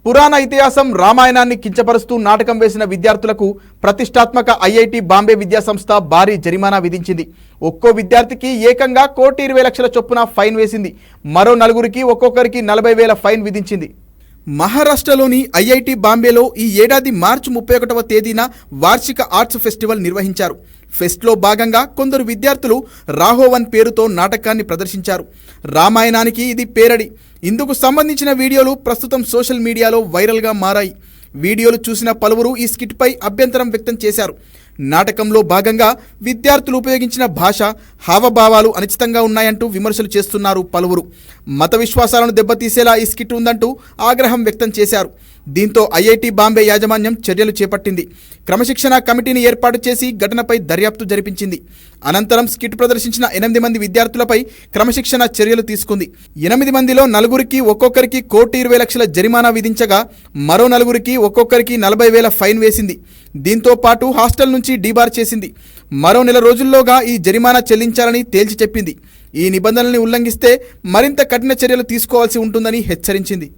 పురాణ ఇతిహాసం రామాయణాన్ని కించపరుస్తూ నాటకం వేసిన విద్యార్థులకు ప్రతిష్టాత్మక ఐఐటి బాంబే విద్యాసంస్థ భారీ జరిమానా విధించింది. ఒక్కో విద్యార్థికి ఏకంగా 1,20,00,000 చొప్పున ఫైన్ వేసింది. మరో నలుగురికి ఒక్కొక్కరికి 40,000 ఫైన్ విధించింది. మహారాష్ట్రలోని ఐఐటి బాంబేలో ఈ ఏడాది మార్చి 31వ తేదీన వార్షిక ఆర్ట్స్ ఫెస్టివల్ నిర్వహించారు. ఫెస్ట్లో భాగంగా కొందరు విద్యార్థులు రాహోవన్ పేరుతో నాటకాన్ని ప్రదర్శించారు. రామాయణానికి ఇది పేరడి. ఇందుకు సంబంధించిన వీడియోలు ప్రస్తుతం సోషల్ మీడియాలో వైరల్గా మారాయి. వీడియోలు చూసిన పలువురు ఈ స్కిట్పై అభ్యంతరం వ్యక్తం చేశారు. నాటకంలో భాగంగా విద్యార్థులు ఉపయోగించిన భాష, హావభావాలు అనుచితంగా ఉన్నాయంటూ విమర్శలు చేస్తున్నారు పలువురు. మత విశ్వాసాలను దెబ్బతీసేలా ఈ స్కిట్ ఉందంటూ ఆగ్రహం వ్యక్తం చేశారు. దీంతో ఐఐటి బాంబే యాజమాన్యం చర్యలు చేపట్టింది. క్రమశిక్షణ కమిటీని ఏర్పాటు చేసి ఘటనపై దర్యాప్తు జరిపించింది. అనంతరం స్కిట్ ప్రదర్శించిన 8 మంది విద్యార్థులపై క్రమశిక్షణ చర్యలు తీసుకుంది. 8 మందిలో నలుగురికి ఒక్కొక్కరికి 1,20,00,000 జరిమానా విధించగా మరో నలుగురికి ఒక్కొక్కరికి 40,000 ఫైన్ వేసింది. దీంతో పాటు హాస్టల్ నుంచి డీబార్ చేసింది. మరో నెల రోజుల్లోగా ఈ జరిమానా చెల్లించాలని తేల్చి చెప్పింది. ఈ నిబంధనల్ని ఉల్లంఘిస్తే మరింత కఠిన చర్యలు తీసుకోవాల్సి ఉంటుందని హెచ్చరించింది.